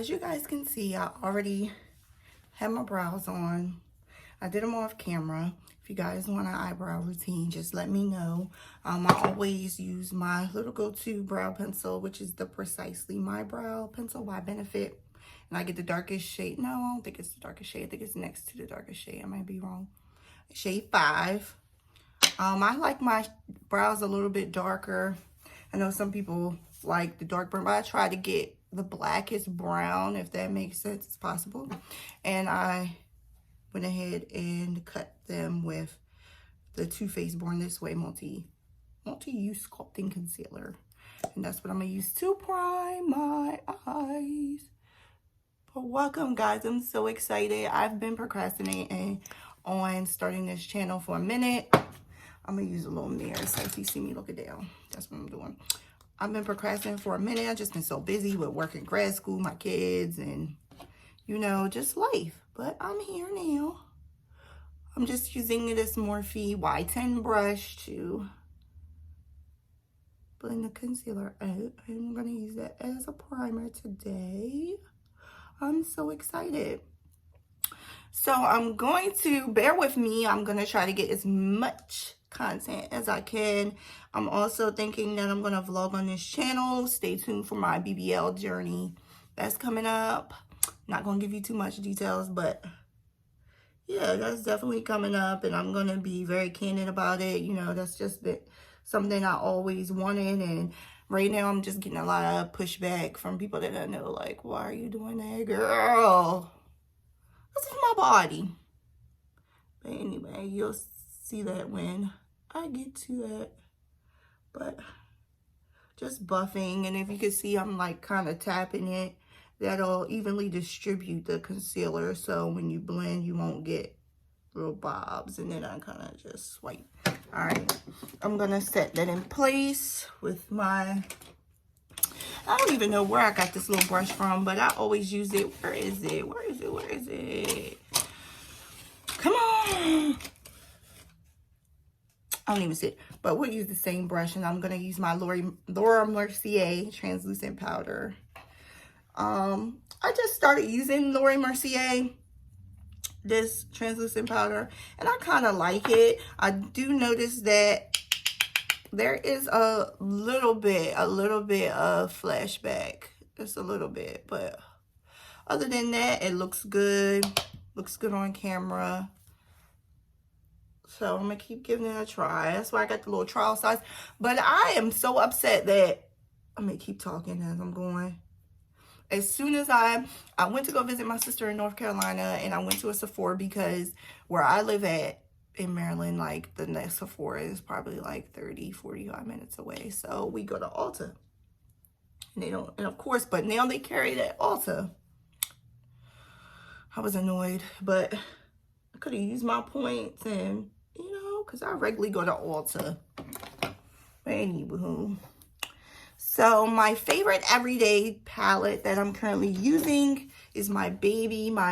as you guys can see, I already have my brows on. I did them off camera. If you guys want an eyebrow routine, just let me know. I always use my little go-to brow pencil, which is the Precisely My Brow pencil by Benefit. And I get the darkest shade. No, I don't think it's the darkest shade. I think it's next to the darkest shade. I might be wrong. Shade 5. I like my brows a little bit darker. I know some people like the dark brown, but I try to get the blackest brown, if that makes sense. It's possible. And I went ahead and cut them with the Too Faced Born This Way multi-use sculpting concealer. And that's what I'm going to use to prime my eyes. But welcome, guys. I'm so excited. I've been procrastinating on starting this channel for a minute. I'm going to use a little mirror so if you see me looking down. That's what I'm doing. I've been procrastinating for a minute. I've just been so busy with work in grad school, my kids, and, you know, just life. But I'm here now. I'm just using this Morphe Y10 brush to blend the concealer out. I'm going to use that as a primer today. I'm so excited. So I'm going to, bear with me, I'm going to try to get as much content as I can. I'm also thinking that I'm going to vlog on this channel. Stay tuned for my BBL journey that's coming up. Not going to give you too much details, but yeah, that's definitely coming up, and I'm going to be very candid about it. You know, that's just something I always wanted, and right now I'm just getting a lot of pushback from people that I know, like, why are you doing that, girl? This is my body. But anyway, you'll see that when I get to that. But just buffing, and if you can see, I'm like kind of tapping it. That'll evenly distribute the concealer, so when you blend, you won't get little bobs. And then I kind of just swipe. All right, I'm gonna set that in place with my, I don't even know where I got this little brush from, but I always use it. Where is it? Where is it? Where is it? Come on. I don't even see it, but we'll use the same brush, and I'm gonna use my Laura Mercier translucent powder. I just started using Laura Mercier, this translucent powder, and I kind of like it. I do notice that there is a little bit of flashback, just a little bit, but other than that, it looks good on camera. So I'm gonna keep giving it a try. That's why I got the little trial size. But I am so upset that I'm gonna keep talking as I'm going. As soon as I went to go visit my sister in North Carolina, and I went to a Sephora because where I live at in Maryland, like the next Sephora is probably like 30-45 minutes away. So we go to Ulta. And they don't, and of course, but now they carry that Ulta. I was annoyed, but I could have used my points, and you know, because I regularly go to Ulta. But anywho. So my favorite everyday palette that I'm currently using is my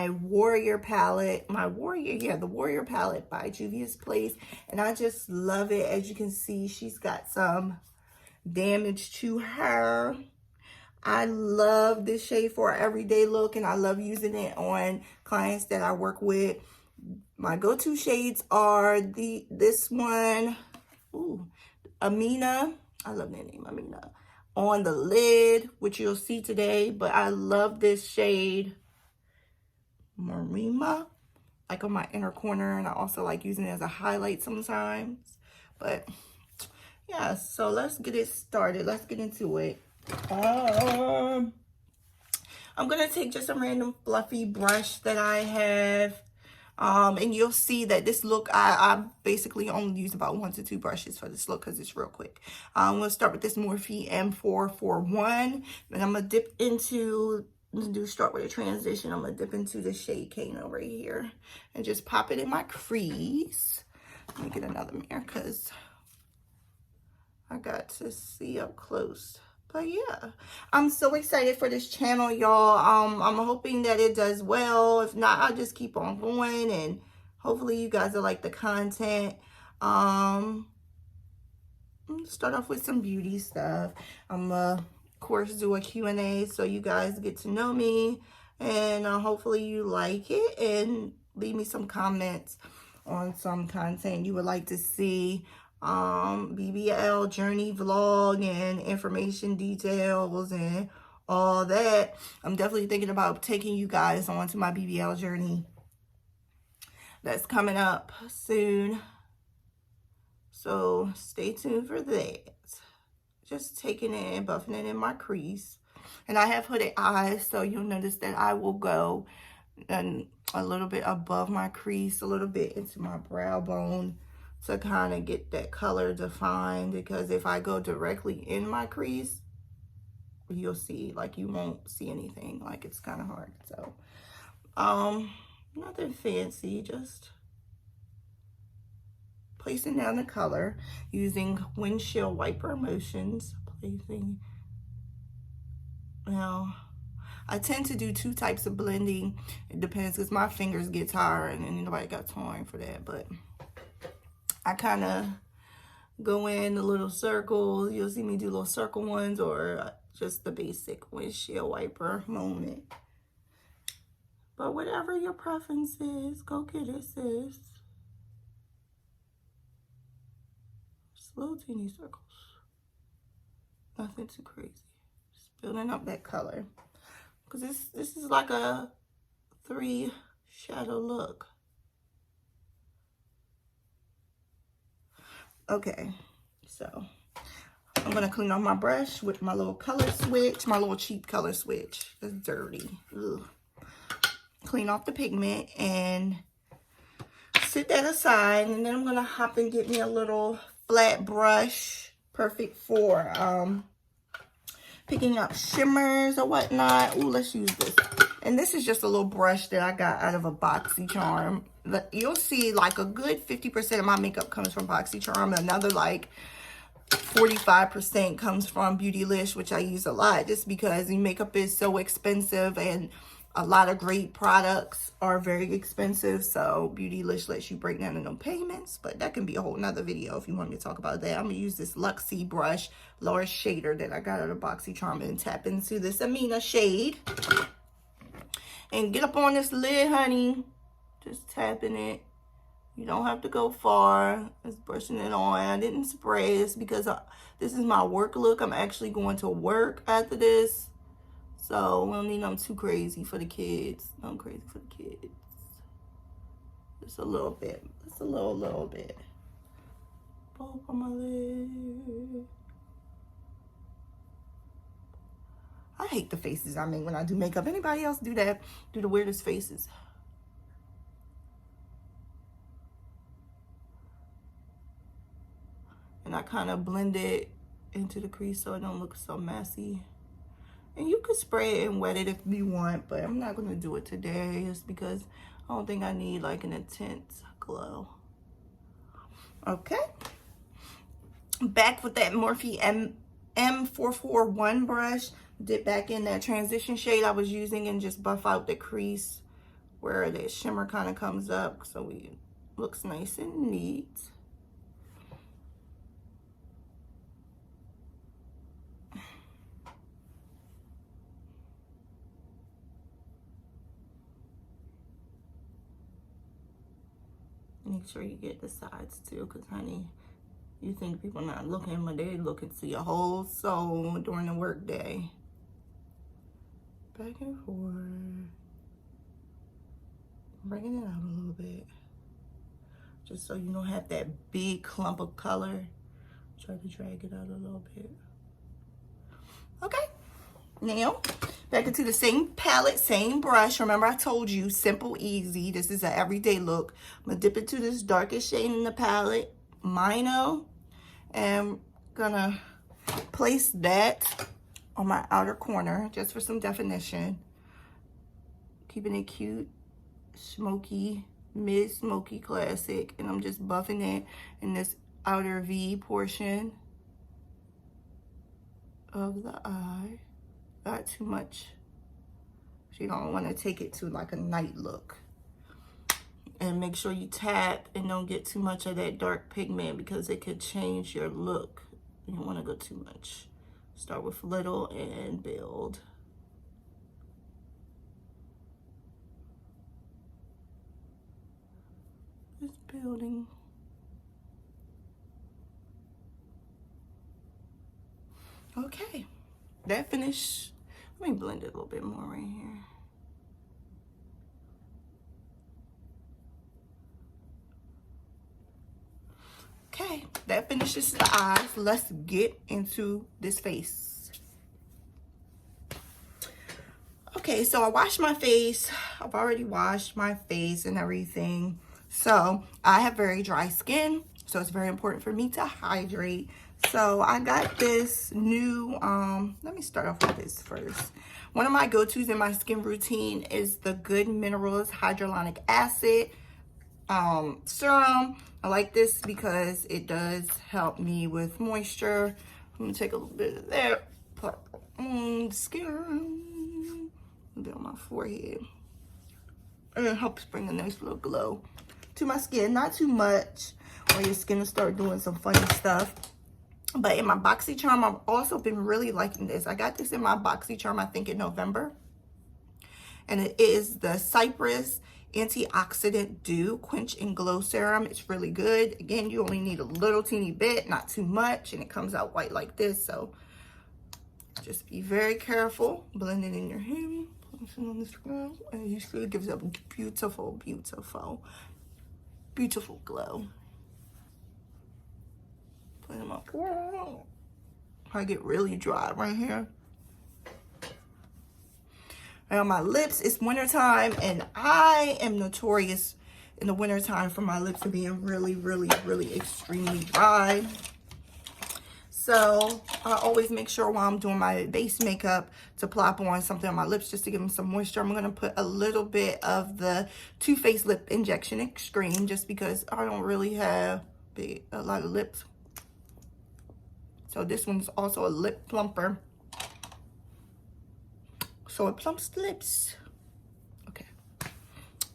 Warrior palette. The Warrior palette by Juvia's Place. And I just love it. As you can see, she's got some damage to her. I love this shade for an everyday look, and I love using it on clients that I work with. My go-to shades are this one, Amina. I love that name, Amina. On the lid, which you'll see today, but I love this shade, Marima, like on my inner corner, and I also like using it as a highlight sometimes. But yeah, so let's get it started. Let's get into it. I'm gonna take just a random fluffy brush that I have. And you'll see that this look, I basically only use about 1 to 2 brushes for this look because it's real quick. We'll start with this Morphe M441. And I'm going to start with a transition. I'm going to dip into the shade Kano right here and just pop it in my crease. Let me get another mirror because I got to see up close. But yeah, I'm so excited for this channel, y'all. I'm hoping that it does well. If not, I'll just keep on going, and hopefully you guys will like the content. Start off with some beauty stuff. I'm course, do a Q&A so you guys get to know me. And hopefully you like it. And leave me some comments on some content you would like to see. BBL journey vlog and information details and all that. I'm definitely thinking about taking you guys on to my BBL journey that's coming up soon. So stay tuned for that. Just taking it and buffing it in my crease. And I have hooded eyes, so you'll notice that I will go and a little bit above my crease, a little bit into my brow bone to kind of get that color defined, because if I go directly in my crease, you'll see, like, you won't see anything. Like, it's kind of hard. So nothing fancy, just placing down the color using windshield wiper motions. Placing. Now, I tend to do 2 types of blending. It depends, because my fingers get tired and nobody got time for that. But I kind of go in the little circles. You'll see me do little circle ones, or just the basic windshield wiper moment. But whatever your preference is, go get it, sis. Just little teeny circles. Nothing too crazy. Just building up that color. Because this is like a 3 shadow look. Okay, so I'm going to clean off my brush with my little color switch, my little cheap color switch. It's dirty. Ugh. Clean off the pigment and sit that aside. And then I'm going to hop and get me a little flat brush. Perfect for picking up shimmers or whatnot. Ooh, let's use this. And this is just a little brush that I got out of a BoxyCharm. You'll see like a good 50% of my makeup comes from BoxyCharm. Another like 45% comes from Beautylish, which I use a lot just because makeup is so expensive and a lot of great products are very expensive. So Beautylish lets you break down in them payments, but that can be a whole nother video if you want me to talk about that. I'm gonna use this Luxie brush, lower shader that I got out of BoxyCharm, and tap into this Amina shade. And get up on this lid, honey. Just tapping it. You don't have to go far. Just brushing it on. I didn't spray this because this is my work look. I'm actually going to work after this. So we don't need nothing too crazy for the kids. Nothing crazy for the kids. Just a little bit. Just a little bit. Both on my lid. I hate the faces I make when I do makeup. Anybody else do that? Do the weirdest faces. And I kind of blend it into the crease so it don't look so messy. And you could spray it and wet it if you want, but I'm not going to do it today just because I don't think I need like an intense glow. Okay. Back with that Morphe M441 brush. Dip back in that transition shade I was using and just buff out the crease where that shimmer kind of comes up so it looks nice and neat. Make sure you get the sides too, because honey, you think people not looking, but they looking to your whole soul during the work day. Back and forth. Bringing it out a little bit. Just so you don't have that big clump of color. Try to drag it out a little bit. Okay. Now, back into the same palette, same brush. Remember I told you, simple, easy. This is an everyday look. I'm going to dip into this darkest shade in the palette, Mino. And gonna place that on my outer corner just for some definition. Keeping it cute, smoky, mid-smoky classic. And I'm just buffing it in this outer V portion of the eye. Not too much. You don't want to take it to like a night look. And make sure you tap and don't get too much of that dark pigment because it could change your look. You don't want to go too much. Start with little and build. Just building. Okay, that finished. Let me blend it a little bit more right here. Okay, that finishes the eyes. Let's get into this face. Okay, so I washed my face. I've already washed my face and everything. So I have very dry skin, so it's very important for me to hydrate. So I got this new, let me start off with this first. One of my go-tos in my skin routine is the Good Minerals Hyaluronic Acid serum. I like this because it does help me with moisture. I'm gonna take a little bit of that, put on the skin, a bit on my forehead. And it helps bring a nice little glow to my skin. Not too much, or your skin will start doing some funny stuff. But in my BoxyCharm, I've also been really liking this. I got this in my BoxyCharm, I think in November. And it is the Cypress Antioxidant Dew Quench and Glow Serum. It's really good. Again, you only need a little teeny bit, not too much. And it comes out white like this. So just be very careful. Blend it in your hair. Place it on the scrub. And you see it gives a beautiful, beautiful, beautiful glow. Put them up. I get really dry right here. And on my lips, it's wintertime, and I am notorious in the wintertime for my lips being really, really, really extremely dry. So I always make sure while I'm doing my base makeup to plop on something on my lips just to give them some moisture. I'm going to put a little bit of the Too Faced Lip Injection Extreme just because I don't really have a lot of lips. So this one's also a lip plumper. So it plumps the lips. Okay.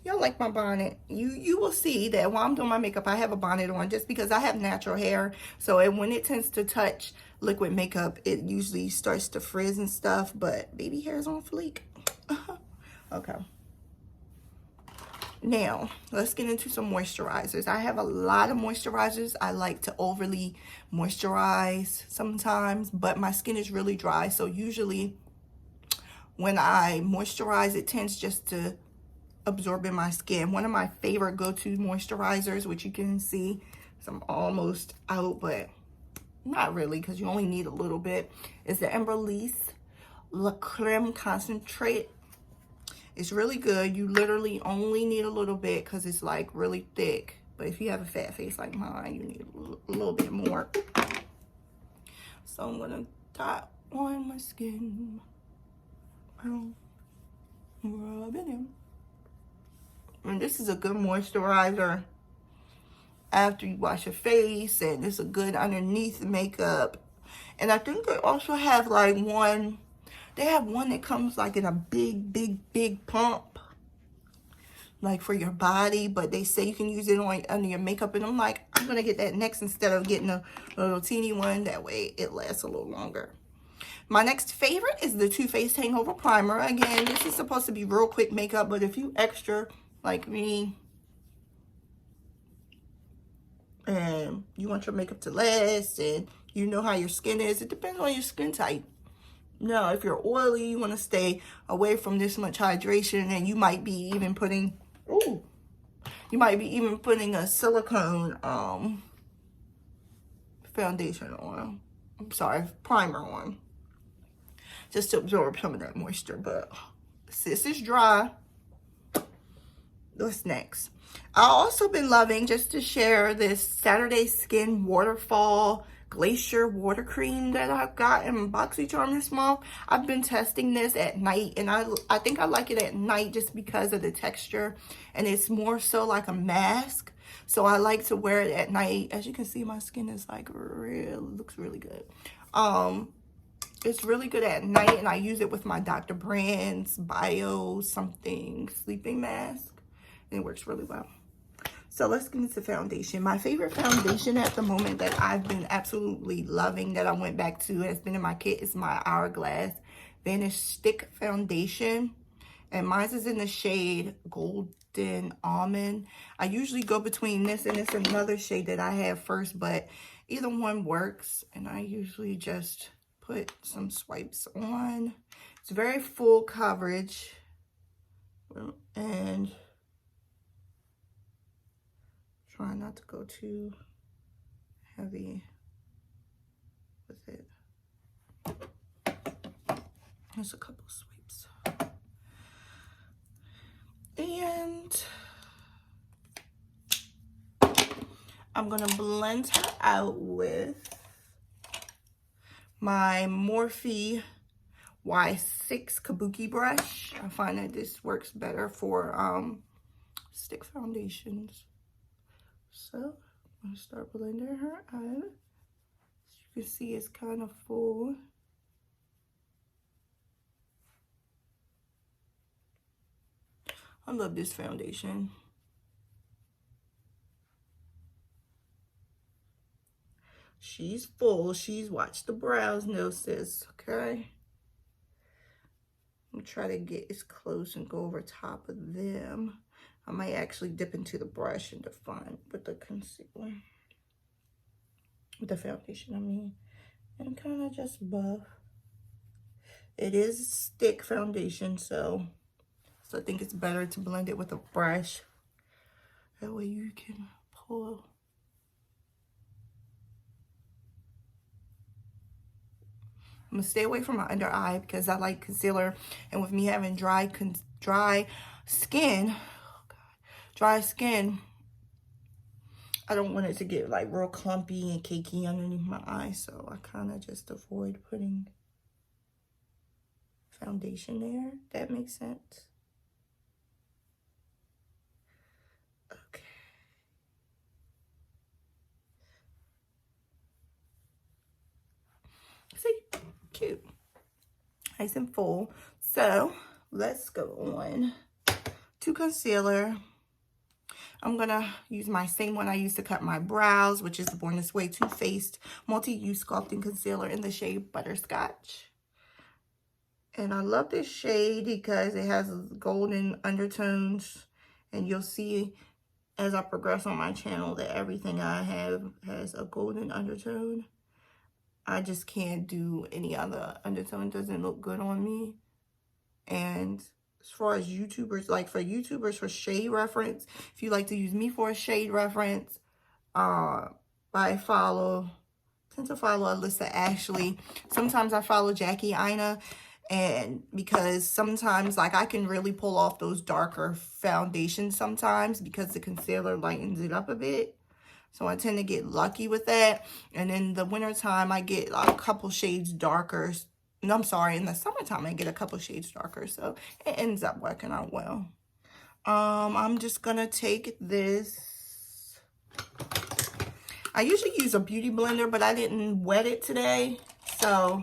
Y'all like my bonnet. You will see that while I'm doing my makeup, I have a bonnet on just because I have natural hair. So when it tends to touch liquid makeup, it usually starts to frizz and stuff. But baby hair is on fleek. Okay. Now, let's get into some moisturizers. I have a lot of moisturizers. I like to overly moisturize sometimes, but my skin is really dry. So usually when I moisturize, it tends just to absorb in my skin. One of my favorite go-to moisturizers, which you can see, so I'm almost out, but not really because you only need a little bit, is the Embryolisse La Creme Concentrate. It's really good. You literally only need a little bit because it's like really thick. But if you have a fat face like mine, you need a little bit more. So I'm gonna dot on my skin. Rub it in. And this is a good moisturizer after you wash your face, and it's a good underneath makeup. And I think they also have like one. They have one that comes like in a big pump, like for your body, but they say you can use it on under your makeup, and I'm like, I'm gonna get that next instead of getting a little teeny one. That way it lasts a little longer. My next favorite is the Too Faced Hangover Primer. Again, this is supposed to be real quick makeup, but if you extra like me and you want your makeup to last and you know how your skin is, it depends on your skin type. Now, if you're oily, you want to stay away from this much hydration, and you might be even putting, a silicone foundation on. I'm sorry, primer on, just to absorb some of that moisture. But sis is dry. What's next? I've also been loving, just to share, this Saturday Skin Waterfall Glacier Water Cream that I got in BoxyCharm this month. I've been testing this at night, and I think I like it at night just because of the texture, and it's more so like a mask. So I like to wear it at night. As you can see, my skin is like looks really good. It's really good at night, and I use it with my Dr. Brand's Bio something sleeping mask, and it works really well. So let's get into foundation. My favorite foundation at the moment that I've been absolutely loving, that I went back to, has been in my kit, is my Hourglass Vanish Stick Foundation. And mine is in the shade Golden Almond. I usually go between this and this another shade that I have first, but either one works. And I usually just put some swipes on. It's very full coverage. And try not to go too heavy with it. There's a couple swipes. And I'm gonna blend her out with my Morphe Y6 Kabuki brush. I find that this works better for stick foundations. So I'm gonna start blending her out. As you can see, it's kind of full. I love this foundation. She's full. She's, watch the brows, no sis, okay? I'm gonna try to get as close and go over top of them. I might actually dip into the brush and define with the concealer. With the foundation, I mean. And kind of just buff. It is stick foundation, so I think it's better to blend it with a brush. That way you can pull. I'm gonna stay away from my under eye because I like concealer, and with me having dry skin, oh God, dry skin, I don't want it to get like real clumpy and cakey underneath my eye, so I kind of just avoid putting foundation there. That makes sense. Okay. See, cute, nice and full. So let's go on to concealer. I'm gonna use my same one I used to cut my brows, which is the Born This Way Too Faced Multi-Use Sculpting Concealer in the shade Butterscotch. And I love this shade because it has golden undertones, and you'll see as I progress on my channel that everything I have has a golden undertone. I just can't do any other undertone. It doesn't look good on me. And as far as YouTubers, like for YouTubers for shade reference, if you like to use me for a shade reference, I tend to follow Alyssa Ashley. Sometimes I follow Jackie Aina, and because sometimes like I can really pull off those darker foundations sometimes because the concealer lightens it up a bit. So I tend to get lucky with that. And in the wintertime, I get a couple shades darker. No, I'm sorry. In the summertime, I get a couple shades darker. So it ends up working out well. I'm just going to take this. I usually use a beauty blender, but I didn't wet it today. So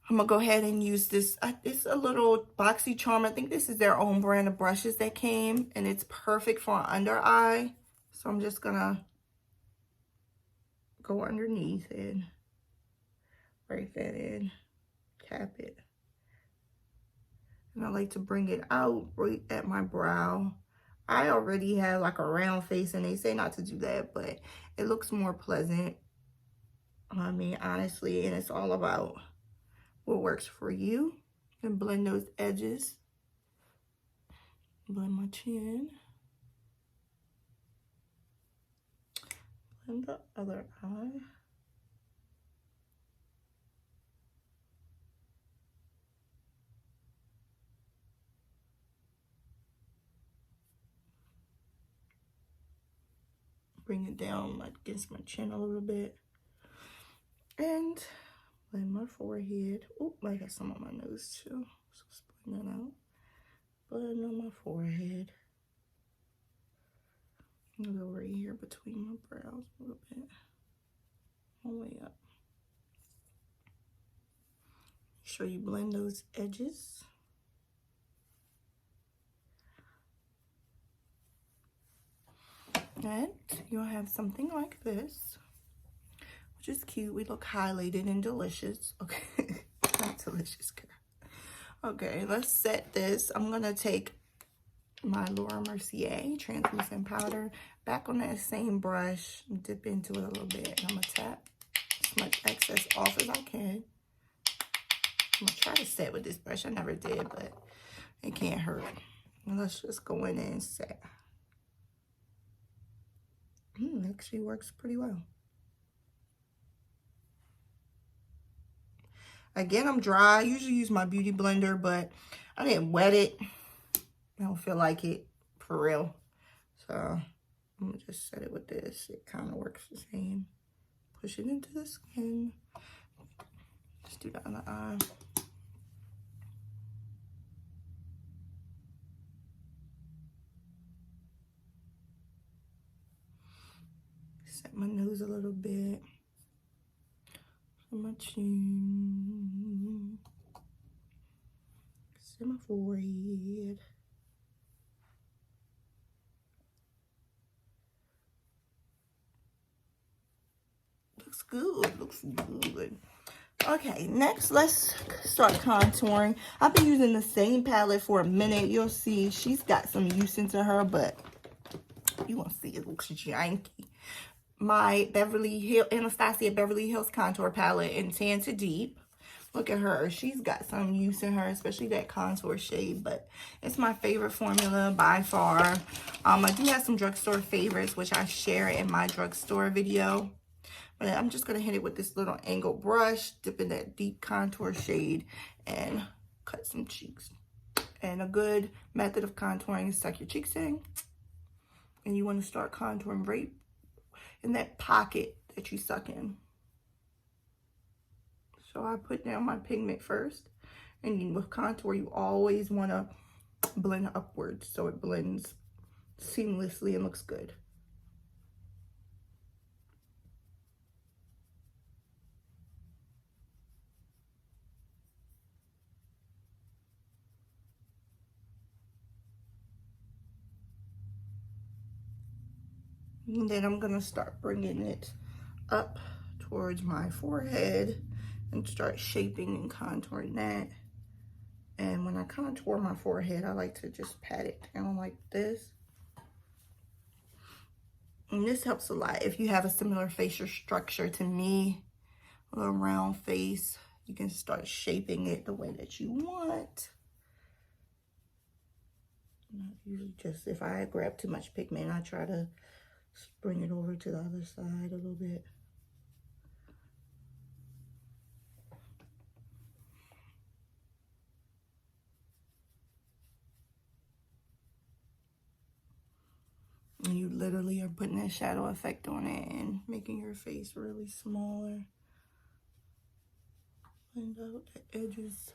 I'm going to go ahead and use this. It's a little BoxyCharm. I think this is their own brand of brushes that came. And it's perfect for an under eye. So I'm just going to go underneath and break that in, cap it. And I like to bring it out right at my brow. I already have like a round face, and they say not to do that, but it looks more pleasant. I mean, honestly, and it's all about what works for you. And blend those edges. Blend my chin. Blend the other eye. Bring it down like against my chin a little bit. And blend my forehead. Oop, I got some on my nose too. So let's blend that out. Blend on my forehead. A little right here between my brows a little bit. All the way up. Make sure you blend those edges. And you'll have something like this, which is cute. We look highlighted and delicious. Okay, not delicious, girl. Okay, let's set this. I'm gonna take my Laura Mercier translucent powder back on that same brush, dip into it a little bit, and I'm gonna tap as much excess off as I can. I'm gonna try to set with this brush. I never did, but it can't hurt. And let's just go in and set. Actually works pretty well. Again, I'm dry. I usually use my beauty blender, but I didn't wet it. I don't feel like it for real. So I'm gonna just set it with this. It kind of works the same. Push it into the skin. Just do that on the eye. Set my nose a little bit. Set my chin. Set my forehead. Looks good. Looks good. Okay, next let's start contouring. I've been using the same palette for a minute. You'll see she's got some use into her, but you won't see it looks janky. My Anastasia Beverly Hills contour palette in Tan to Deep. Look at her. She's got some use in her, especially that contour shade, but it's my favorite formula by far. I do have some drugstore favorites, which I share in my drugstore video. But I'm just going to hit it with this little angled brush, dip in that deep contour shade, and cut some cheeks. And a good method of contouring is tuck your cheeks in. And you want to start contouring right in that pocket that you suck in. So I put down my pigment first. And with contour, you always want to blend upwards so it blends seamlessly and looks good. And then I'm going to start bringing it up towards my forehead and start shaping and contouring that. And when I contour my forehead, I like to just pat it down like this. And this helps a lot. If you have a similar facial structure to me, a little round face, you can start shaping it the way that you want. Not usually just, if I grab too much pigment, I try to bring it over to the other side a little bit. And you literally are putting that shadow effect on it and making your face really smaller. Blend out the edges.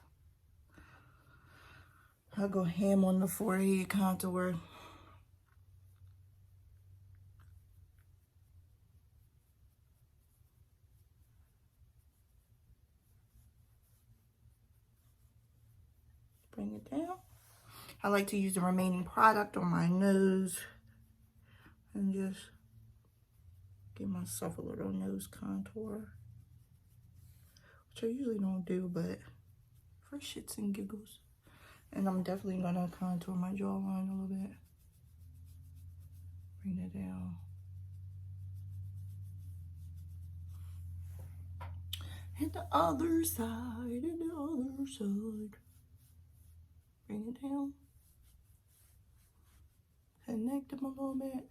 I'll go ham on the forehead contour. Bring it down. I like to use the remaining product on my nose and just give myself a little nose contour, which I usually don't do, but for shits and giggles. And I'm definitely gonna contour my jawline a little bit. Bring it down. And the other side, and the other side. Bring it down. Connect them a little bit.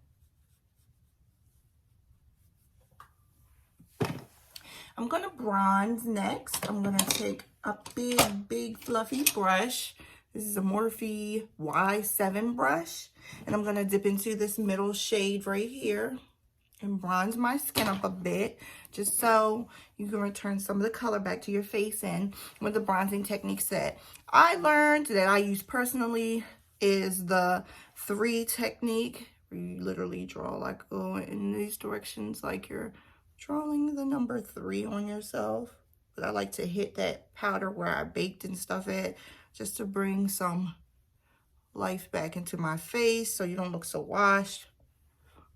I'm gonna bronze next. I'm gonna take a big fluffy brush. This is a Morphe Y7 brush. And I'm gonna dip into this middle shade right here and bronze my skin up a bit, just so you can return some of the color back to your face. And with the bronzing techniques that I learned, that I use personally, is the 3 technique, where you literally draw, like, go in these directions like you're drawing the number 3 on yourself. But I like to hit that powder where I baked and stuff at, just to bring some life back into my face so you don't look so washed.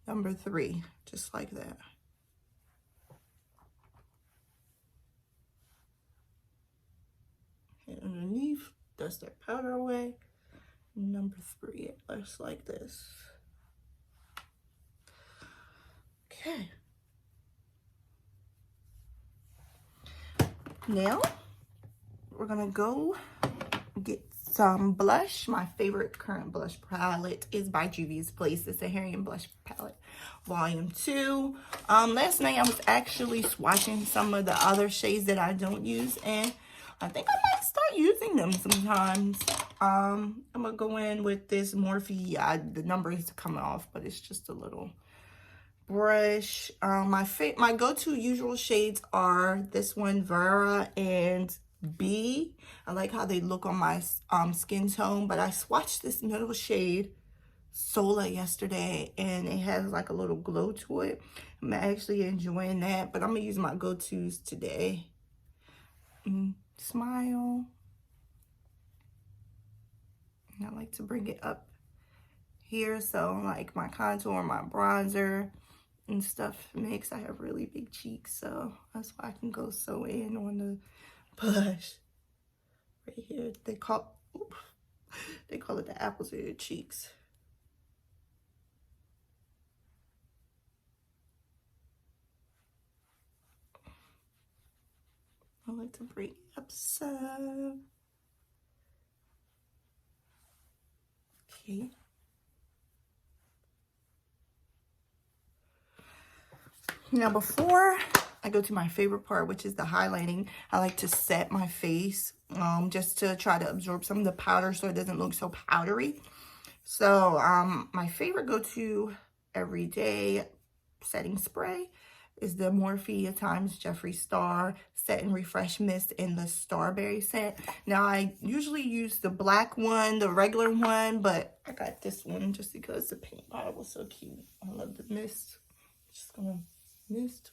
number 3, just like that. And underneath, dust that powder away. Number 3, it looks like this. Okay. Now, we're gonna go get some blush. My favorite current blush palette is by Juvia's Place. It's a Harry and Blush palette, volume 2. Last night I was actually swatching some of the other shades that I don't use, and I think I might start using them sometimes. I'm gonna go in with this Morphe. The number is coming off, but it's just a little brush. My go-to usual shades are this one, Vera, and B. I like how they look on my skin tone, but I swatched this middle shade, Sola, yesterday, and it has like a little glow to it. I'm actually enjoying that, but I'm gonna use my go-tos today. Smile. And I like to bring it up here, so like my contour, my bronzer and stuff mix. I have really big cheeks, so that's why I can go so in on the blush right here. They call it the apples of your cheeks. I like to bring it up some. Okay. Now, before I go to my favorite part, which is the highlighting, I like to set my face just to try to absorb some of the powder so it doesn't look so powdery. So my favorite go-to everyday setting spray is the Morphe times Jeffree Star Set and Refresh Mist in the Starberry scent. Now, I usually use the black one, the regular one, but I got this one just because the paint bottle was so cute. I love the mist. Just gonna mist.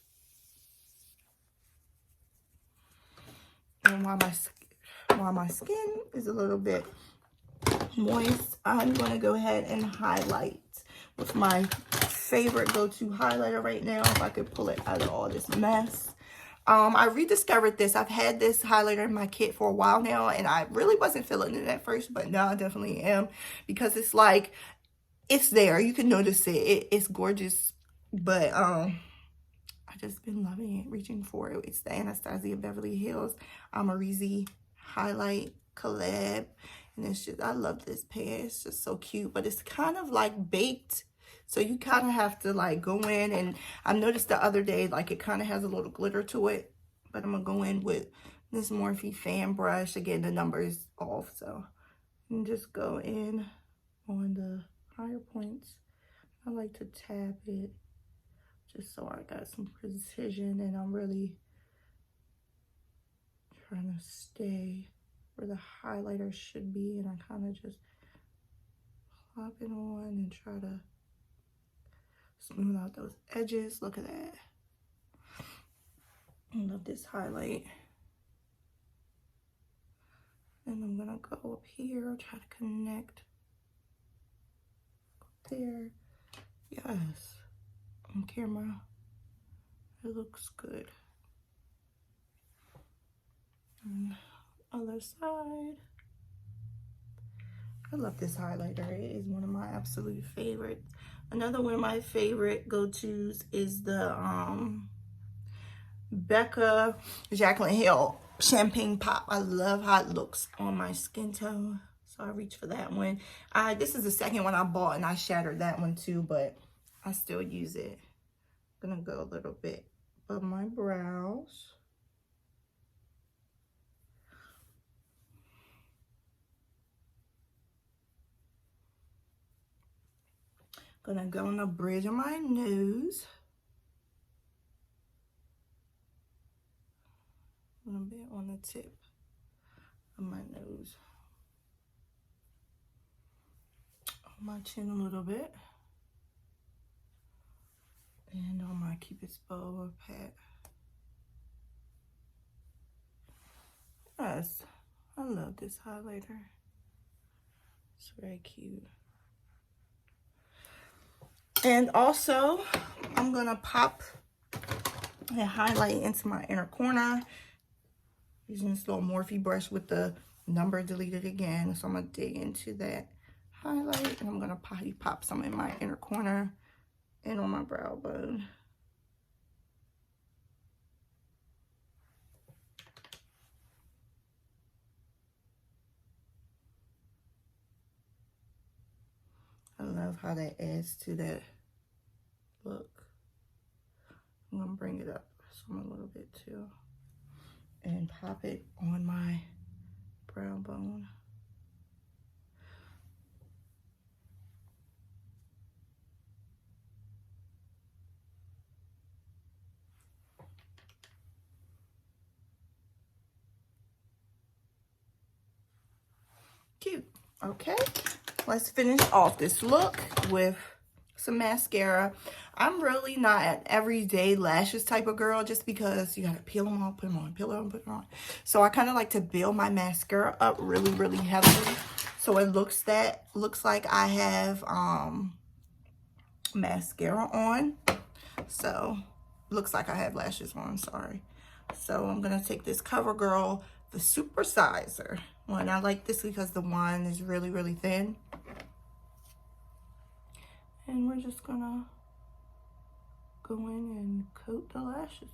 And while my skin is a little bit moist, I'm gonna go ahead and highlight with my favorite go-to highlighter right now, if I could pull it out of all this mess. I rediscovered this. I've had this highlighter in my kit for a while now, and I really wasn't feeling it at first, but now I definitely am, because it's like, it's there. You can notice it. It's gorgeous, but I just been loving it, reaching for it. It's the Anastasia Beverly Hills Amarizi highlight collab, and it's just, I love this pen. It's just so cute, but it's kind of like baked, so you kind of have to like go in, and I noticed the other day like it kind of has a little glitter to it, but I'm gonna go in with this Morphe fan brush. Again, the number is off, so and just go in on the higher points. I like to tap it just so I got some precision, and I'm really trying to stay where the highlighter should be, and I kind of just plop it on and try to smooth out those edges. Look at that. I love this highlight. And I'm gonna go up here, try to connect there. Yes, on camera it looks good. And other side. I love this highlighter. It is one of my absolute favorites. Another one of my favorite go-tos is the Becca Jaclyn Hill Champagne Pop. I love how it looks on my skin tone, so I reach for that one. This is the second one I bought, and I shattered that one too, but I still use it. I'm gonna go a little bit above my brows. Gonna go on the bridge of my nose. A little bit on the tip of my nose. On my chin a little bit. And on my Cupid's bow or pat. Yes, I love this highlighter. It's very cute. And also, I'm going to pop and highlight into my inner corner using this little Morphe brush with the number deleted again. So I'm going to dig into that highlight, and I'm going to pop some in my inner corner and on my brow bone. I love how that adds to that look. I'm going to bring it up some a little bit too and pop it on my brow bone. Cute. Okay, let's finish off this look with some mascara. I'm really not an everyday lashes type of girl, just because you gotta peel them on, put them on, peel them, put them on. So I kind of like to build my mascara up really, really heavily, so it looks like I have mascara on. So looks like I have lashes on, sorry. So I'm gonna take this CoverGirl, the Super Sizer one. I like this because the wand is really, really thin. And we're just gonna go in and coat the lashes.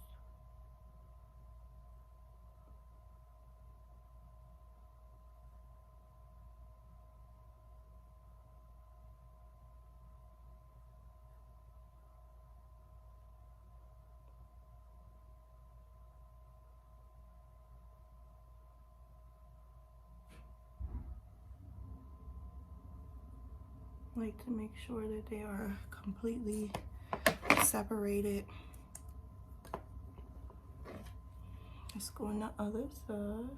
Like to make sure that they are completely separated. Let's go on the other side.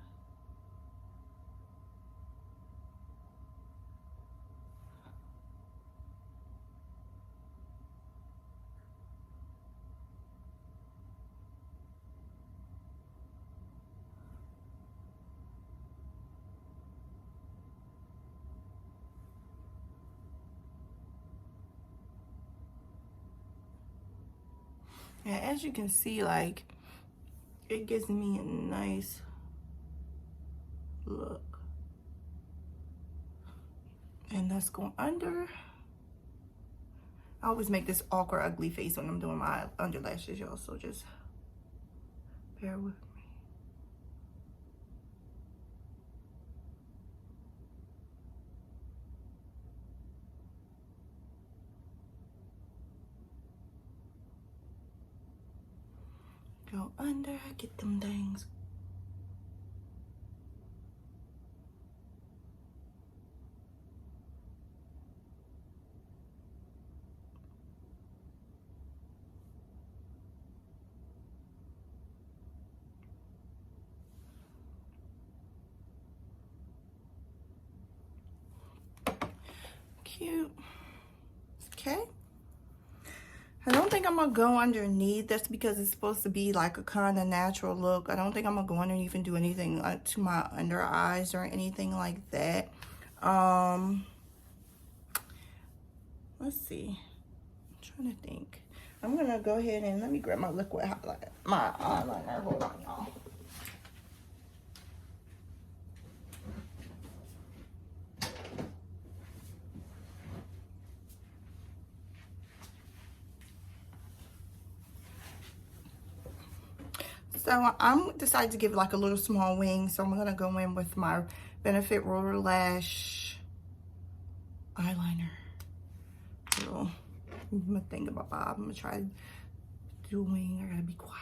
And as you can see, like, it gives me a nice look. And let's go under. I always make this awkward, ugly face when I'm doing my under lashes, y'all, so just bear with me. Go under, get them things. Cute. Okay. I don't think I'm gonna go underneath. That's because it's supposed to be like a kind of natural look. I don't think I'm gonna go underneath and do anything to my under eyes or anything like that. Let's see. I'm trying to think. I'm gonna go ahead and let me grab my liquid highlight, my eyeliner. Hold on, y'all. So I'm decided to give it like a little small wing. So I'm gonna go in with my Benefit Roller Lash eyeliner. So I'm gonna think about Bob. I'm gonna try to do a wing. I gotta be quiet.